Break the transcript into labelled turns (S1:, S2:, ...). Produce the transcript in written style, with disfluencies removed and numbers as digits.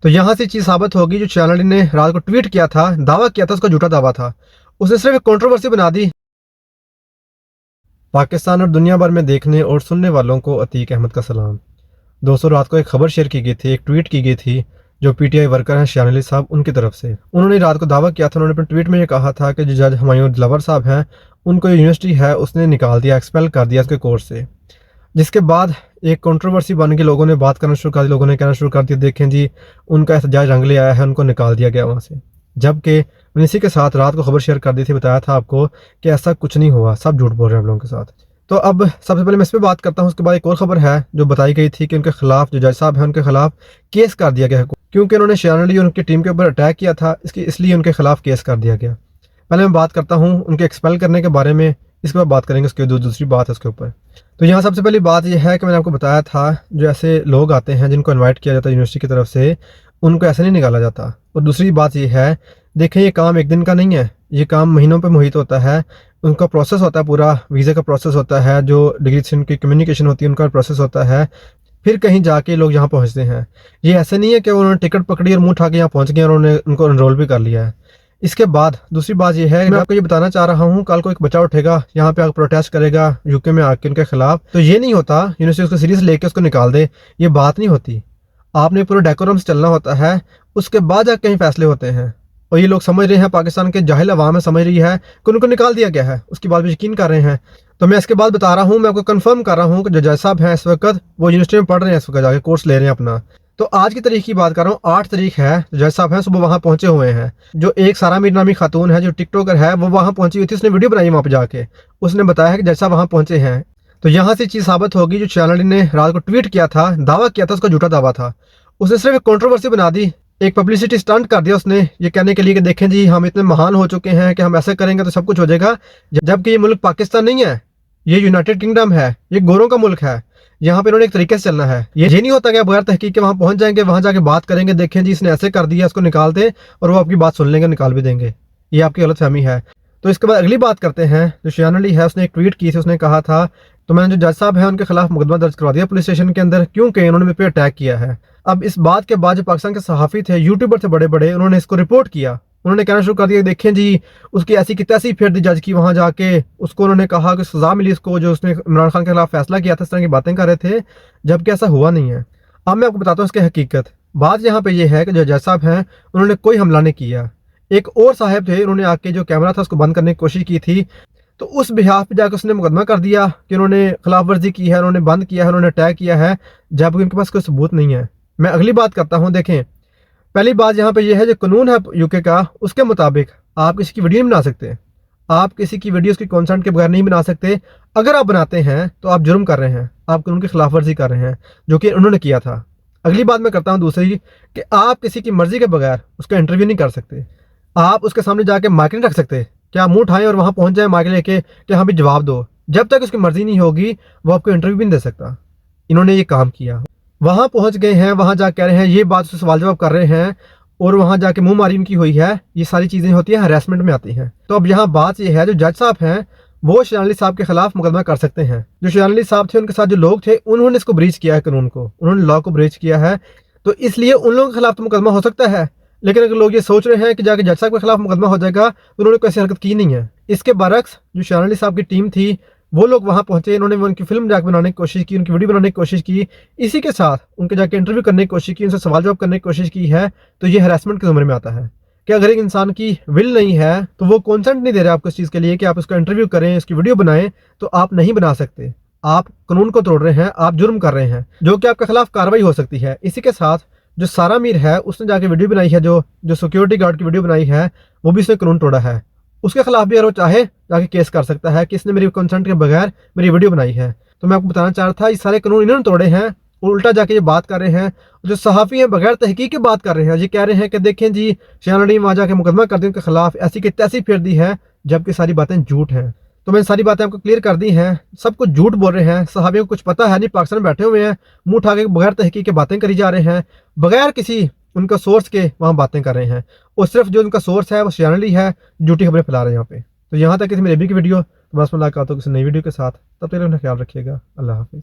S1: तो यहाँ से चीज़ साबित होगी, जो शयान ने रात को ट्वीट किया था, दावा किया था, उसका झूठा दावा था। उसने सिर्फ एक कंट्रोवर्सी बना दी। पाकिस्तान और दुनिया भर में देखने और सुनने वालों को अतीक अहमद का सलाम। दोस्तों, रात को एक खबर शेयर की गई थी, एक ट्वीट की गई थी, जो पीटीआई वर्कर हैं शयान अली साहब, उनकी तरफ से। उन्होंने रात को दावा किया था, उन्होंने अपने ट्वीट में ये कहा था कि जो जज हुमायूं दिलावर साहब हैं, उनको यूनिवर्सिटी है उसने निकाल दिया, एक्सपेल कर दिया उसके कोर्स से। जिसके बाद एक कंट्रोवर्सी बन के लोगों ने बात करना शुरू कर दी, लोगों ने कहना शुरू कर दिया, देखें जी उनका एहतजाज रंग ले आया है, उनको निकाल दिया गया वहाँ से। जबकि मैंने इसी के साथ रात को खबर शेयर कर दी थी, बताया था आपको कि ऐसा कुछ नहीं हुआ, सब झूठ बोल रहे हैं हम लोगों के साथ। तो अब सबसे पहले मैं इस पर बात करता हूँ। उसके बाद एक और खबर है जो बताई गई थी कि उनके खिलाफ, जो जज साहब हैं उनके खिलाफ केस कर दिया गया है, क्योंकि उन्होंने शयान अली और उनकी टीम के ऊपर अटैक किया था, इसलिए उनके खिलाफ केस कर दिया गया। पहले मैं बात करता हूँ उनके एक्सपेल करने के बारे में, इसके बाद बात करेंगे उसके दूसरी बात है उसके ऊपर। तो यहाँ सबसे पहली बात यह है कि मैंने आपको बताया था, जो ऐसे लोग आते हैं जिनको इनवाइट किया जाता है यूनिवर्सिटी की तरफ से, उनको ऐसे नहीं निकाला जाता। और दूसरी बात यह है, देखें ये काम एक दिन का नहीं है, ये काम महीनों पे मुहित होता है। उनका प्रोसेस होता है, पूरा वीज़ा का प्रोसेस होता है, जो डिग्री से उनकी कम्युनिकेशन होती है उनका प्रोसेस होता है, फिर कहीं जाके लोग यहाँ पहुँचते हैं। ये ऐसे नहीं है कि उन्होंने टिकट पकड़ी और मुँह उठा के यहाँ पहुँच गए और उन्होंने उनको एनरोल भी कर लिया है। इसके बाद दूसरी बात यह है, मैं आपको ये बताना चाह रहा हूँ, कल को एक बच्चा उठेगा यहाँ पे आकर प्रोटेस्ट करेगा यूके में आके उनके खिलाफ, तो ये नहीं होता यूनिवर्सिटी उसको सीरियस लेके उसको निकाल दे, ये बात नहीं होती। आपने पूरे डेकोरम से चलना होता है, उसके बाद जाके कहीं फैसले होते हैं। और ये लोग समझ रहे हैं, पाकिस्तान के जाहिल अवाम है समझ रही है कि उनको निकाल दिया गया है, उसकी बात भी यकीन कर रहे हैं। तो मैं इसके बाद बता रहा हूँ, मैं आपको कंफर्म कर रहा हूँ कि जो जज साहब हैं इस वक्त वो यूनिवर्सिटी में पढ़ रहे हैं, इस वक्त जाके कोर्स ले रहे हैं अपना। तो आज की तारीख की बात कर रहा हूँ, 8 तारीख है, जज साहब हैं सुबह वहाँ पहुंचे हुए हैं। जो एक सारा मीर नामी खातून है जो टिकटॉकर है, वो वहाँ पहुंची हुई थी, उसने वीडियो बनाई वहाँ पे जाके, उसने बताया है कि जज साहब वहाँ पहुंचे हैं। तो यहाँ से चीज़ साबित होगी, जो शयान अली ने रात को ट्वीट किया था, दावा किया था, उसका झूठा दावा था। उसने सिर्फ एक कंट्रोवर्सी बना दी, एक पब्लिसिटी स्टंट कर दिया उसने, ये कहने के लिए कि देखें जी हम इतने महान हो चुके हैं कि हम ऐसे करेंगे तो सब कुछ हो जाएगा। जबकि ये मुल्क पाकिस्तान नहीं है, ये यूनाइटेड किंगडम है, ये गोरों का मुल्क है। यहाँ पे इन्होंने एक तरीके से चलना है। ये नहीं होता कि बगैर तहकीक के वहाँ पहुंच जाएंगे, वहाँ जाके बात करेंगे, देखें जी इसने ऐसे कर दिया, इसको निकाल दे, और वो आपकी बात सुन लेंगे, निकाल भी देंगे। ये आपकी गलतफहमी है। तो इसके बाद अगली बात करते हैं, जो शयान अली है उसने एक ट्वीट की थी, उसने कहा था, तो मैंने जो जज साहब हैं उनके खिलाफ मुकदमा दर्ज करवा दिया पुलिस स्टेशन के अंदर, क्योंकि उन्होंने मेरे पे अटैक किया है। अब इस बात के बाद जो पाकिस्तान के सहाफ़ी थे, यूट्यूबर थे बड़े बड़े, उन्होंने इसको रिपोर्ट किया। उन्होंने कहना शुरू कर दिया, देखें जी उसकी ऐसी की तैसी फेर दी जज की, वहाँ जाके उसको उन्होंने कहा कि सजा मिली उसको, जो उसने इमरान खान के खिलाफ फैसला किया था, इस तरह की बातें कर रहे थे, जबकि ऐसा हुआ नहीं है। अब मैं आपको बताता हूँ इसकी हकीकत। बात यहाँ पे ये है कि जो जज साहब हैं उन्होंने कोई हमला नहीं किया। एक और साहब थे, उन्होंने आके जो कैमरा था उसको बंद करने की कोशिश की थी, तो उस बिहाफ पे जाकर उसने मुकदमा कर दिया कि उन्होंने खिलाफ वर्जी की है, उन्होंने बंद किया है, उन्होंने अटैक किया है, जबकि उनके पास कोई सबूत नहीं है। मैं अगली बात करता हूँ। देखें, पहली बात यहाँ पे यह है, जो कानून है यूके का, उसके मुताबिक आप किसी की वीडियो नहीं बना सकते, आप किसी की वीडियो उसकी कॉन्सेंट के बगैर नहीं बना सकते। अगर आप बनाते हैं तो आप जुर्म कर रहे हैं, आप कानून की खिलाफ वर्जी कर रहे हैं, जो कि उन्होंने किया था। अगली बात मैं करता हूँ दूसरी, कि आप किसी की मर्जी के बगैर उसका इंटरव्यू नहीं कर सकते, आप उसके सामने जाके माइक नहीं रख सकते कि आप मुंह उठाएं और वहाँ पहुँच जाए माइक लेके कि हाँ भी जवाब दो। जब तक उसकी मर्जी नहीं होगी वो आपको इंटरव्यू भी नहीं दे सकता। इन्होंने ये काम किया, वहाँ पहुँच गए हैं, वहाँ जा कह रहे हैं, ये बात से सवाल जवाब कर रहे हैं, और वहाँ जाके मुंह मारी उनकी हुई है। ये सारी चीज़ें होती हैं, हरासमेंट में आती हैं। तो अब यहाँ बात ये है, जो जज साहब हैं वो शयान अली साहब के खिलाफ मुकदमा कर सकते हैं। जो शयान अली साहब थे, उनके साथ जो लोग थे, उन्होंने इसको ब्रीच किया है, कानून को, उन्होंने लॉ को ब्रीच किया है, तो इसलिए उन लोगों के खिलाफ तो मुकदमा हो सकता है। लेकिन अगर लोग ये सोच रहे हैं कि जाके जज साहब के खिलाफ मुकदमा हो जाएगा, तो उन्होंने कोई ऐसी हरकत की नहीं है। इसके बरक्स जो शयान अली साहब की टीम थी, वो लोग वहाँ पहुंचे, इन्होंने उनकी फिल्म जाके बनाने की कोशिश की, उनकी वीडियो बनाने की कोशिश की, इसी के साथ उनके जाके इंटरव्यू करने की कोशिश की, उनसे सवाल जवाब करने की कोशिश की है। तो ये हरासमेंट के ज़ुमरे में आता है कि अगर एक इंसान की विल नहीं है, तो वो कॉन्सेंट नहीं दे रहे आपको इस चीज़ के लिए कि आप उसका इंटरव्यू करें, उसकी वीडियो बनाएं, तो आप नहीं बना सकते। आप कानून को तोड़ रहे हैं, आप जुर्म कर रहे हैं, जो कि आपके खिलाफ कार्रवाई हो सकती है। इसी के साथ जो सारा मीर है, उसने जाके वीडियो बनाई है, जो सिक्योरिटी गार्ड की वीडियो बनाई है, वो भी उसने कानून तोड़ा है। उसके खिलाफ भी अगर वो चाहे जाके केस कर सकता है कि इसने मेरी कंसेंट के बगैर मेरी वीडियो बनाई है। तो मैं आपको बताना चाह रहा था, ये सारे कानून इन्होंने तोड़े हैं, उल्टा जाके ये बात कर रहे हैं। जो सहाफ़ी हैं बगैर तहकीक की बात कर रहे हैं, ये कह रहे हैं कि देखें जी शयान अली वहाँ जाके मुकदमा कर दिया उनके खिलाफ, ऐसी की तैसी फेर दी है, जबकि सारी बातें झूठ हैं। तो मैंने सारी बातें आपको क्लियर कर दी हैं, सब कुछ झूठ बोल रहे हैं। सहाबियों को कुछ पता है नहीं, पाकिस्तान में बैठे हुए हैं, मुंह उठा के बगैर तहकीक के बातें करी जा रहे हैं, बगैर किसी उनका सोर्स के वहाँ बातें कर रहे हैं, और सिर्फ जो उनका सोर्स है वो शयान अली है, झूठी खबरें फैला रहे हैं यहाँ पे। तो यहाँ तक कि मेरी अभी की वीडियो, तो बस मुलाकात हो किसी नई वीडियो के साथ, तब तक अपना ख्याल रखिएगा। अल्लाह हाफिज़।